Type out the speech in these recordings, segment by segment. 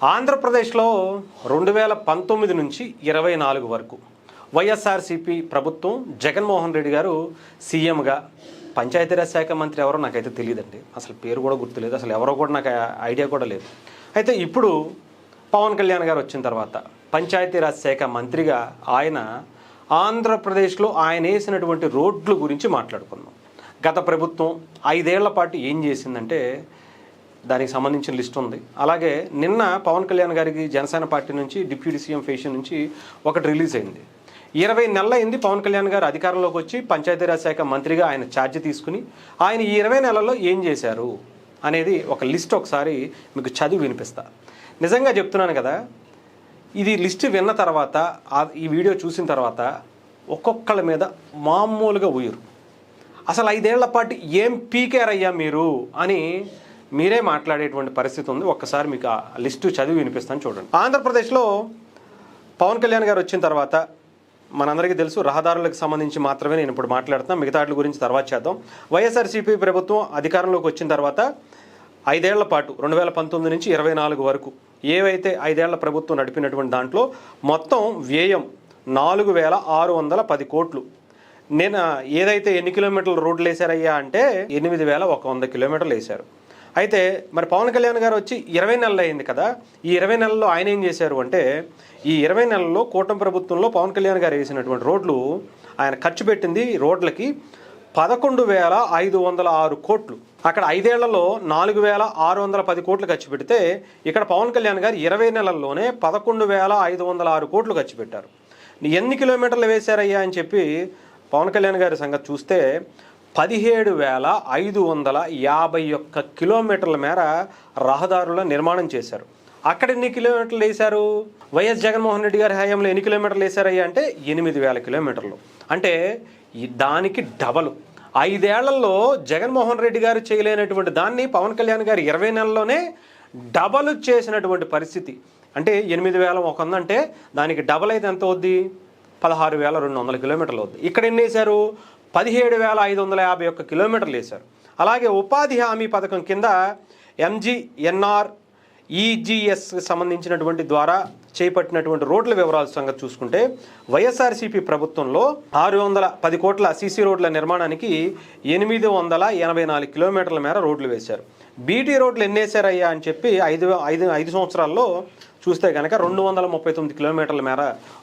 ఆంధ్రప్రదేశ్లో 2019 నుంచి 24 వరకు వైఎస్ఆర్సీపీ ప్రభుత్వం జగన్మోహన్ రెడ్డి గారు సీఎంగా, పంచాయతీరాజ్ శాఖ మంత్రి ఎవరో నాకైతే తెలియదండి, అసలు పేరు కూడా గుర్తులేదు, అసలు ఎవరో కూడా నాకు ఐడియా కూడా లేదు. అయితే ఇప్పుడు పవన్ కళ్యాణ్ గారు వచ్చిన తర్వాత పంచాయతీరాజ్ శాఖ మంత్రిగా ఆయన ఆంధ్రప్రదేశ్లో ఆయన వేసినటువంటి రోడ్ల గురించి మాట్లాడుకుందాం. గత ప్రభుత్వం 5 ఏళ్ల పాటు ఏం చేసిందంటే దానికి సంబంధించిన లిస్ట్ ఉంది. అలాగే నిన్న పవన్ కళ్యాణ్ గారికి జనసేన పార్టీ నుంచి డిప్యూటీ సీఎం ఫేషన్ నుంచి ఒకటి రిలీజ్ అయింది. 20 నెలలు అయింది పవన్ కళ్యాణ్ గారు అధికారంలోకి వచ్చి పంచాయతీరాజ్ శాఖ మంత్రిగా ఆయన ఛార్జ్ తీసుకుని ఆయన ఈ 20 నెలల్లో ఏం చేశారు అనేది ఒక లిస్ట్ ఒకసారి మీకు చదివి వినిపిస్తా. నిజంగా చెప్తున్నాను కదా, ఇది లిస్ట్ విన్న తర్వాత ఈ వీడియో చూసిన తర్వాత ఒక్కొక్కళ్ళ మీద మామూలుగా ఊయరు. అసలు 5 ఏళ్ల పాటు ఏం పీకేరయ్యా మీరు అని మీరే మాట్లాడేటువంటి పరిస్థితి ఉంది. ఒక్కసారి మీకు ఆ లిస్టు చదివి వినిపిస్తాను చూడండి. ఆంధ్రప్రదేశ్లో పవన్ కళ్యాణ్ గారు వచ్చిన తర్వాత మనందరికీ తెలుసు, రహదారులకు సంబంధించి మాత్రమే నేను ఇప్పుడు మాట్లాడుతున్నాను, మిగతా వాటి గురించి తర్వాత చేద్దాం. వైఎస్ఆర్సీపీ ప్రభుత్వం అధికారంలోకి వచ్చిన తర్వాత 5 ఏళ్ల పాటు 2019 నుంచి 24 వరకు ఏవైతే 5 ఏళ్ల ప్రభుత్వం నడిపినటువంటి దాంట్లో మొత్తం వ్యయం 4,610 కోట్లు. నేను ఏదైతే ఎన్ని కిలోమీటర్లు రోడ్లు వేశారయ్యా అంటే 8,100 కిలోమీటర్లు వేశారు. అయితే మరి పవన్ కళ్యాణ్ గారు వచ్చి 20 నెలలు అయింది కదా, ఈ 20 నెలల్లో ఆయన ఏం చేశారు అంటే ఈ 20 నెలల్లో కూటమి ప్రభుత్వంలో పవన్ కళ్యాణ్ గారు వేసినటువంటి రోడ్లు ఆయన ఖర్చు పెట్టింది రోడ్లకి 11,506 కోట్లు. అక్కడ 5 ఏళ్లలో 4,610 కోట్లు ఖర్చు పెడితే ఇక్కడ పవన్ కళ్యాణ్ గారు 20 నెలల్లోనే 11,506 కోట్లు ఖర్చు పెట్టారు. ఎన్ని కిలోమీటర్లు వేశారయ్యా అని చెప్పి పవన్ కళ్యాణ్ గారి సంగతి చూస్తే 17,551 కిలోమీటర్ల మేర రహదారుల నిర్మాణం చేశారు. అక్కడ ఎన్ని కిలోమీటర్లు వేశారు? వైఎస్ జగన్మోహన్ రెడ్డి గారి హయాంలో ఎన్ని కిలోమీటర్లు వేశారయ్యా అంటే 8,000 కిలోమీటర్లు. అంటే దానికి డబలు. 5 ఏళ్లలో జగన్మోహన్ రెడ్డి గారు చేయలేనటువంటి దాన్ని పవన్ కళ్యాణ్ గారు 20 నెలల్లోనే డబలు చేసినటువంటి పరిస్థితి. అంటే 8,100 అంటే దానికి డబల్ అయితే ఎంత అవుద్ది? 16,200 కిలోమీటర్లు అవుద్ది. ఇక్కడ ఎన్ని వేశారు? 17,551 కిలోమీటర్లు వేశారు. అలాగే ఉపాధి హామీ పథకం కింద ఎంజీఎన్ఆర్ ఈజీఎస్ సంబంధించినటువంటి ద్వారా చేపట్టినటువంటి రోడ్ల వివరాల సంగతి చూసుకుంటే వైఎస్ఆర్సీపీ ప్రభుత్వంలో 610 కోట్ల సీసీ రోడ్ల నిర్మాణానికి 884 కిలోమీటర్ల మేర రోడ్లు వేశారు. బీటీ రోడ్లు ఎన్ని వేశారయ్యా అని చెప్పి 5 సంవత్సరాల్లో చూస్తే కనుక 239 కిలోమీటర్ల మేర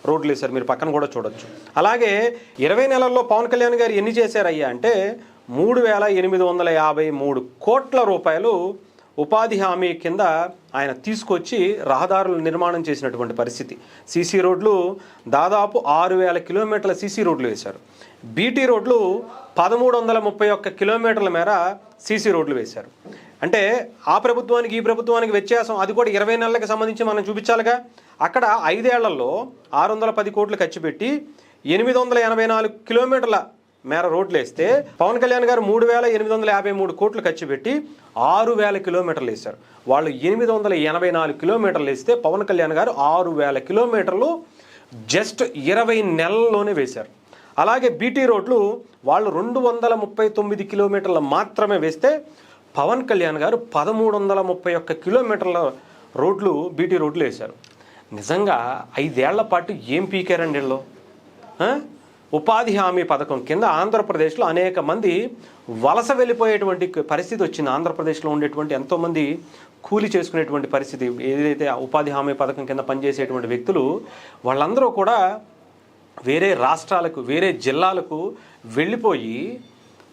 రోడ్లు వేశారు. మీరు పక్కన కూడా చూడొచ్చు. అలాగే 20 నెలల్లో పవన్ కళ్యాణ్ గారు ఎన్ని చేశారయ్యా అంటే 3,853 కోట్ల రూపాయలు ఉపాధి హామీ కింద ఆయన తీసుకొచ్చి రహదారులు నిర్మాణం చేసినటువంటి పరిస్థితి. సీసీ రోడ్లు దాదాపు 6,000 కిలోమీటర్ల సీసీ రోడ్లు వేశారు. బీటీ రోడ్లు 1,331 కిలోమీటర్ల మేర సీసీ రోడ్లు వేశారు. అంటే ఆ ప్రభుత్వానికి ఈ ప్రభుత్వానికి వ్యత్యాసం అది కూడా 20 నెలలకు సంబంధించి మనం చూపించాలిగా. అక్కడ 5 ఏళ్లలో 610 కోట్లు ఖర్చు పెట్టి 884 కిలోమీటర్ల మేర రోడ్లు వేస్తే పవన్ కళ్యాణ్ గారు 3,853 కోట్లు ఖర్చు పెట్టి 6,000 కిలోమీటర్లు వేశారు. వాళ్ళు 884 కిలోమీటర్లు వేస్తే పవన్ కళ్యాణ్ గారు 6,000 కిలోమీటర్లు జస్ట్ 20 నెలల్లోనే వేశారు. అలాగే బీటీ రోడ్లు వాళ్ళు 239 కిలోమీటర్లు మాత్రమే వేస్తే పవన్ కళ్యాణ్ గారు 1,331 కిలోమీటర్ల రోడ్లు బీటీ రోడ్లు వేశారు. నిజంగా 5 ఏళ్ల పాటు ఏం పీకారండి వీళ్ళు? ఉపాధి హామీ పథకం కింద ఆంధ్రప్రదేశ్లో అనేక మంది వలస వెళ్ళిపోయేటువంటి పరిస్థితి వచ్చింది. ఆంధ్రప్రదేశ్లో ఉండేటువంటి ఎంతోమంది కూలి చేసుకునేటువంటి పరిస్థితి. ఏదైతే ఉపాధి హామీ పథకం కింద పనిచేసేటువంటి వ్యక్తులు వాళ్ళందరూ కూడా వేరే రాష్ట్రాలకు, వేరే జిల్లాలకు వెళ్ళిపోయి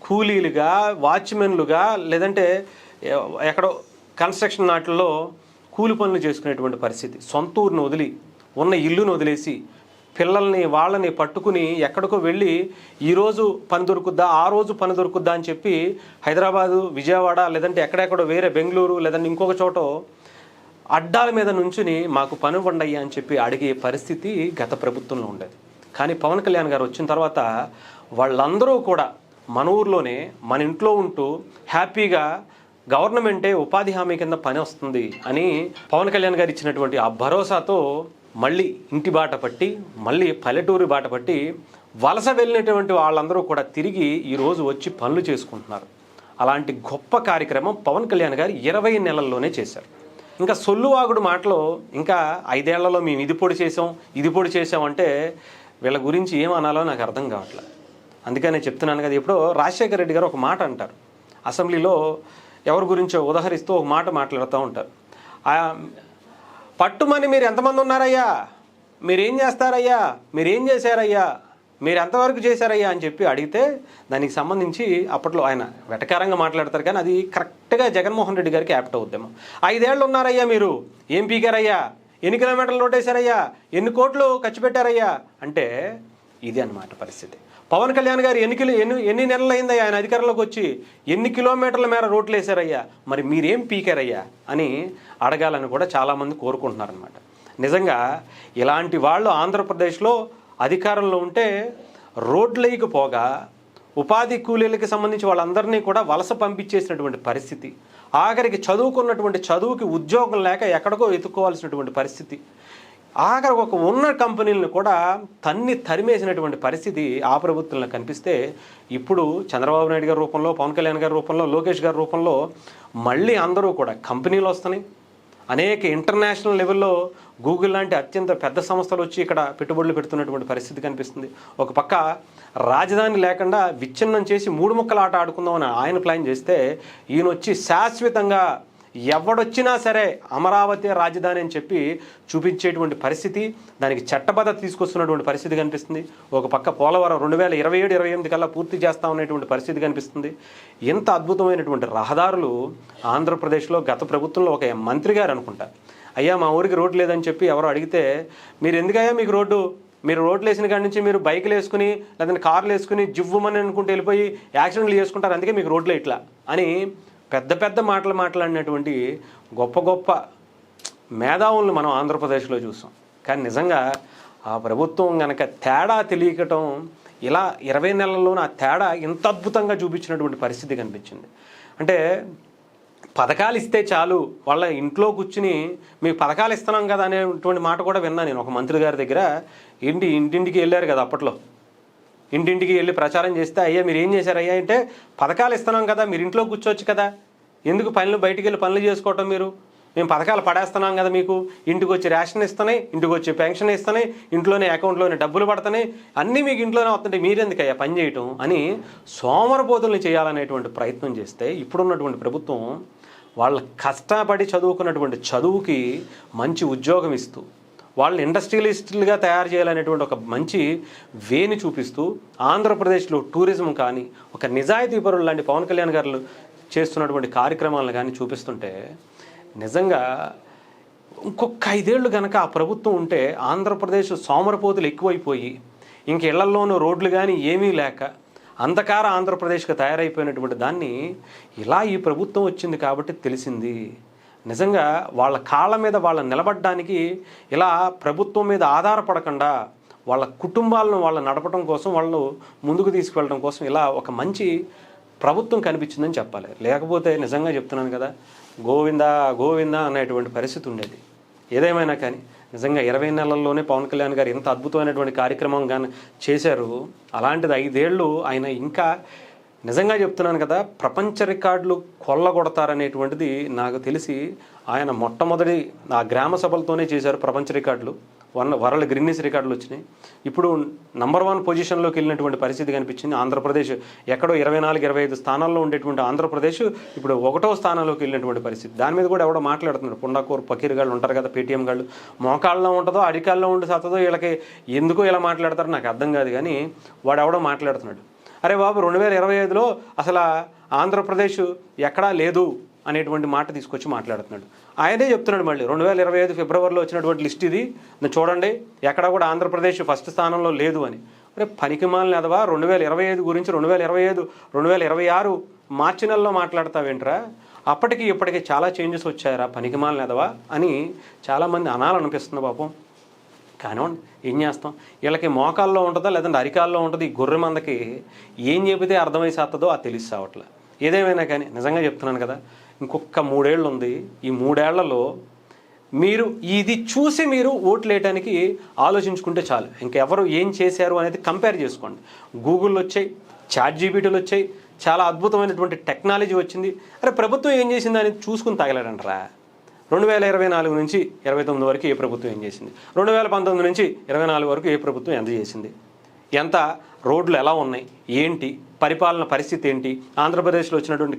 కూలీలుగా, వాచ్మెన్లుగా, లేదంటే ఎక్కడో కన్స్ట్రక్షన్ నాట్లలో కూలి పనులు చేసుకునేటువంటి పరిస్థితి. సొంత ఊరిని వదిలి, ఉన్న ఇల్లును వదిలేసి పిల్లల్ని వాళ్ళని పట్టుకుని ఎక్కడికో వెళ్ళి ఈరోజు పని దొరుకుద్దా, ఆ రోజు పని దొరుకుద్దా అని చెప్పి హైదరాబాదు, విజయవాడ, లేదంటే ఎక్కడెక్కడో వేరే బెంగళూరు, లేదంటే ఇంకొక చోట అడ్డాల మీద నుంచుని మాకు పని ఇవ్వండి అని చెప్పి అడిగే పరిస్థితి గత ప్రభుత్వంలో ఉండేది. కానీ పవన్ కళ్యాణ్ గారు వచ్చిన తర్వాత వాళ్ళందరూ కూడా మన ఊర్లోనే మన ఇంట్లో ఉంటూ హ్యాపీగా గవర్నమెంటే ఉపాధి హామీ కింద పని వస్తుంది అని పవన్ కళ్యాణ్ గారు ఇచ్చినటువంటి ఆ భరోసాతో మళ్ళీ ఇంటి బాట పట్టి, మళ్ళీ పల్లెటూరు బాట పట్టి వలస వెళ్ళినటువంటి వాళ్ళందరూ కూడా తిరిగి ఈరోజు వచ్చి పనులు చేసుకుంటున్నారు. అలాంటి గొప్ప కార్యక్రమం పవన్ కళ్యాణ్ గారు 20 నెలల్లోనే చేశారు. ఇంకా సొల్లువాగుడు మాటలు, ఇంకా 5 ఏళ్లలో మేము ఇది పొడి చేసాం అంటే వీళ్ళ గురించి ఏమనాలో నాకు అర్థం కావట్లేదు. అందుకనే చెప్తున్నాను కదా, ఎప్పుడో రాజశేఖర రెడ్డి గారు ఒక మాట అంటారు అసెంబ్లీలో, ఎవరి గురించో ఉదహరిస్తూ ఒక మాట మాట్లాడుతూ ఉంటారు. పట్టుమని మీరు ఎంతమంది ఉన్నారయ్యా, మీరేం చేస్తారయ్యా, మీరేం చేశారయ్యా, మీరు ఎంతవరకు చేశారయ్యా అని చెప్పి అడిగితే దానికి సంబంధించి అప్పట్లో ఆయన వెటకారంగా మాట్లాడతారు, కానీ అది కరెక్ట్గా జగన్మోహన్ రెడ్డి గారికి యాప్ట్ అవుద్దేమో. 5 ఏళ్ళు ఉన్నారయ్యా, మీరు ఏం పీకారయ్యా, ఎన్ని కిలోమీటర్లు రోడ్ వేశారయ్యా, ఎన్ని కోట్లు ఖర్చు పెట్టారయ్యా అంటే ఇది అన్నమాట పరిస్థితి. పవన్ కళ్యాణ్ గారు ఎన్ని నెలలు అయిందయ్యా ఆయన అధికారంలోకి వచ్చి, ఎన్ని కిలోమీటర్ల మేర రోడ్లు వేశారయ్యా, మరి మీరేం పీకారయ్యా అని అడగాలని కూడా చాలామంది కోరుకుంటున్నారనమాట. నిజంగా ఇలాంటి వాళ్ళు ఆంధ్రప్రదేశ్లో అధికారంలో ఉంటే రోడ్లకి పోగా ఉపాధి కూలీలకి సంబంధించి వాళ్ళందరినీ కూడా వలస పంపించేసినటువంటి పరిస్థితి, ఆఖరికి చదువుకున్నటువంటి చదువుకి ఉద్యోగం లేక ఎక్కడికో ఎత్తుకోవాల్సినటువంటి పరిస్థితి, ఆఖరికి ఒక ఉన్న కంపెనీలను కూడా తరిమేసినటువంటి పరిస్థితి ఆ ప్రభుత్వంలో కనిపిస్తే, ఇప్పుడు చంద్రబాబు నాయుడు గారి రూపంలో, పవన్ కళ్యాణ్ గారి రూపంలో, లోకేష్ గారి రూపంలో మళ్ళీ అందరూ కూడా కంపెనీలు వస్తున్నాయి. అనేక ఇంటర్నేషనల్ లెవెల్లో గూగుల్ లాంటి అత్యంత పెద్ద సంస్థలు వచ్చి ఇక్కడ పెట్టుబడులు పెడుతున్నటువంటి పరిస్థితి కనిపిస్తుంది. ఒక పక్క రాజధాని లేకుండా విచ్ఛిన్నం చేసి 3 ముక్కల ఆట ఆడుకుందామని ఆయన ప్లాన్ చేస్తే, ఈయన వచ్చి శాశ్వతంగా ఎవడొచ్చినా సరే అమరావతి రాజధాని అని చెప్పి చూపించేటువంటి పరిస్థితి, దానికి చట్టబద్ధత తీసుకొస్తున్నటువంటి పరిస్థితి కనిపిస్తుంది. ఒక పక్క పోలవరం 2027-28 కల్లా పూర్తి చేస్తా ఉన్నటువంటి పరిస్థితి కనిపిస్తుంది. ఎంత అద్భుతమైనటువంటి రహదారులు ఆంధ్రప్రదేశ్లో గత ప్రభుత్వంలో ఒక మంత్రి గారు అనుకుంటా, అయ్యా మా ఊరికి రోడ్డు లేదని చెప్పి ఎవరో అడిగితే, మీరు ఎందుకయ్యా మీకు రోడ్డు, మీరు రోడ్లు వేసిన కాడి నుంచి మీరు బైకులు వేసుకుని లేదంటే కార్లు వేసుకుని జివ్వమని అనుకుంటూ వెళ్ళిపోయి యాక్సిడెంట్లు చేసుకుంటారు, అందుకే మీకు రోడ్లు ఇట్లా అని పెద్ద పెద్ద మాటలు మాట్లాడినటువంటి గొప్ప గొప్ప మేధావులను మనం ఆంధ్రప్రదేశ్లో చూసాం. కానీ నిజంగా ఆ ప్రభుత్వం కనుక తేడా తెలియకటం, ఇలా 20 నెలల్లోనూ ఆ తేడా ఇంత అద్భుతంగా చూపించినటువంటి పరిస్థితి కనిపించింది. అంటే పథకాలు ఇస్తే చాలు, వాళ్ళ ఇంట్లో కూర్చుని మీకు పథకాలు ఇస్తున్నాం కదా అనేటువంటి మాట కూడా విన్నా నేను ఒక మంత్రి గారి దగ్గర. ఇంటింటికి వెళ్ళారు కదా అప్పట్లో, ఇంటింటికి వెళ్ళి ప్రచారం చేస్తే, అయ్యా మీరు ఏం చేశారయ్యా అంటే, పథకాలు ఇస్తున్నాం కదా మీరు ఇంట్లో కూర్చోవచ్చు కదా, ఎందుకు బయటికి వెళ్ళి పనులు చేసుకోవటం, మేము పథకాలు పడేస్తున్నాం కదా, మీకు ఇంటికి వచ్చి రేషన్ ఇస్తున్నాయి, ఇంటికి వచ్చి పెన్షన్ ఇస్తున్నాయి, ఇంట్లోనే అకౌంట్లోనే డబ్బులు పడుతున్నాయి, అన్నీ మీకు ఇంట్లోనే వస్తుంటే మీరెందుకయ్యా పని చేయటం అని సోమరపోతుల్ని చేయాలనేటువంటి ప్రయత్నం చేస్తే, ఇప్పుడున్నటువంటి ప్రభుత్వం వాళ్ళ కష్టపడి చదువుకున్నటువంటి చదువుకి మంచి ఉద్యోగం ఇస్తూ, వాళ్ళు ఇండస్ట్రియలిస్టులుగా తయారు చేయాలనేటువంటి ఒక మంచి వేని చూపిస్తూ, ఆంధ్రప్రదేశ్లో టూరిజం కానీ, ఒక నిజాయితీ పరులు లాంటి పవన్ కళ్యాణ్ గారు చేస్తున్నటువంటి కార్యక్రమాలను కానీ చూపిస్తుంటే, నిజంగా ఇంకొక 5 ఏళ్ళు కనుక ఆ ప్రభుత్వం ఉంటే ఆంధ్రప్రదేశ్ సోమరపోతులు ఎక్కువైపోయి ఇంక ఇళ్లల్లోనూ రోడ్లు కానీ ఏమీ లేక అంధకార ఆంధ్రప్రదేశ్గా తయారైపోయినటువంటి దాన్ని ఇలా ఈ ప్రభుత్వం వచ్చింది కాబట్టి తెలిసింది. నిజంగా వాళ్ళ కాళ్ళ మీద వాళ్ళు నిలబడడానికి, ఇలా ప్రభుత్వం మీద ఆధారపడకుండా వాళ్ళ కుటుంబాలను వాళ్ళు నడపడం కోసం, వాళ్ళు ముందుకు తీసుకువెళ్ళడం కోసం ఇలా ఒక మంచి ప్రభుత్వం కనిపించిందని చెప్పాలి. లేకపోతే నిజంగా చెప్తున్నాను కదా, గోవిందా గోవిందా అనేటువంటి పరిస్థితి ఉండేది. ఏదేమైనా కానీ నిజంగా 20 నెలల్లోనే పవన్ కళ్యాణ్ గారు ఎంత అద్భుతమైనటువంటి కార్యక్రమం కానీ చేశారు. అలాంటిది 5 ఏళ్ళు ఆయన ఇంకా నిజంగా చెప్తున్నాను కదా, ప్రపంచ రికార్డులు కొల్లగొడతారనేటువంటిది నాకు తెలిసి ఆయన మొట్టమొదటి ఆ గ్రామ సభలతోనే చేశారు ప్రపంచ రికార్డులు. వరల్డ్ గిన్నిస్ రికార్డులు వచ్చినాయి. ఇప్పుడు నంబర్ 1 పొజిషన్లోకి వెళ్ళినటువంటి పరిస్థితి కనిపించింది. ఆంధ్రప్రదేశ్ ఎక్కడో 24-25 స్థానాల్లో ఉండేటువంటి ఆంధ్రప్రదేశ్ ఇప్పుడు 1వ స్థానంలోకి వెళ్ళినటువంటి పరిస్థితి. దాని మీద కూడా ఎవడో మాట్లాడుతున్నారు. పుండాకూరు పకీర్ గాళ్ళు ఉంటారు కదా, పేటీఎం గాళ్ళు, మోకాళ్ళలో ఉంటుందో అడికాల్లో ఉండి సత్తదో, వీళ్ళకి ఎందుకో ఇలా మాట్లాడతారో నాకు అర్థం కాదు. కానీ వాడు ఎవడో మాట్లాడుతున్నాడు, అరే బాబు 2025లో అసలు ఆంధ్రప్రదేశ్ ఎక్కడా లేదు అనేటువంటి మాట తీసుకొచ్చి మాట్లాడుతున్నాడు. ఆయనే చెప్తున్నాడు మళ్ళీ 2025 ఫిబ్రవరిలో వచ్చినటువంటి లిస్ట్ ఇది చూడండి, ఎక్కడ కూడా ఆంధ్రప్రదేశ్ ఫస్ట్ స్థానంలో లేదు అని. అరే పనికిమాలిన అదవా, 2025 గురించి 2025, 2026 మార్చి నెలలో మాట్లాడతావేంట్రా, అప్పటికి ఇప్పటికీ చాలా చేంజెస్ వచ్చాయరా పనికిమాలిన అదవా అని చాలామంది అనాలనిపిస్తుంది పాపం. కానివ్వండి, ఏం చేస్తాం, వీళ్ళకి మోకాల్లో ఉంటుందా లేదంటే అరికాల్లో ఉంటుంది. ఈ గొర్రె మందకి ఏం చెబితే అర్థమైసేస్తుందో అది తెలిసి రావట్లే. ఏదేమైనా కానీ నిజంగా చెప్తున్నాను కదా, ఇంకొక 3 ఏళ్ళు ఉంది. ఈ 3 ఏళ్లలో మీరు ఇది చూసి మీరు ఓట్లు వేయడానికి ఆలోచించుకుంటే చాలు. ఇంకెవరు ఏం చేశారు అనేది కంపేర్ చేసుకోండి. గూగుల్లో వచ్చాయి, ChatGPTలు వచ్చాయి, చాలా అద్భుతమైనటువంటి టెక్నాలజీ వచ్చింది. అరే ప్రభుత్వం ఏం చేసింది అనేది చూసుకుని తగలడంటరా. 2024 నుంచి 29 వరకు ఏ ప్రభుత్వం ఏం చేసింది, 2019 నుంచి 24 వరకు ఏ ప్రభుత్వం ఎంత చేసింది, ఎంత రోడ్లు ఎలా ఉన్నాయి, ఏంటి పరిపాలన పరిస్థితి ఏంటి, ఆంధ్రప్రదేశ్లో వచ్చినటువంటి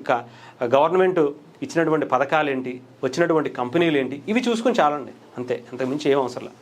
గవర్నమెంట్ ఇచ్చినటువంటి పథకాలు ఏంటి, వచ్చినటువంటి కంపెనీలు ఏంటి, ఇవి చూసుకొని చాలండి అంతే, అంతకుమించి ఏం అవసరం లేదు.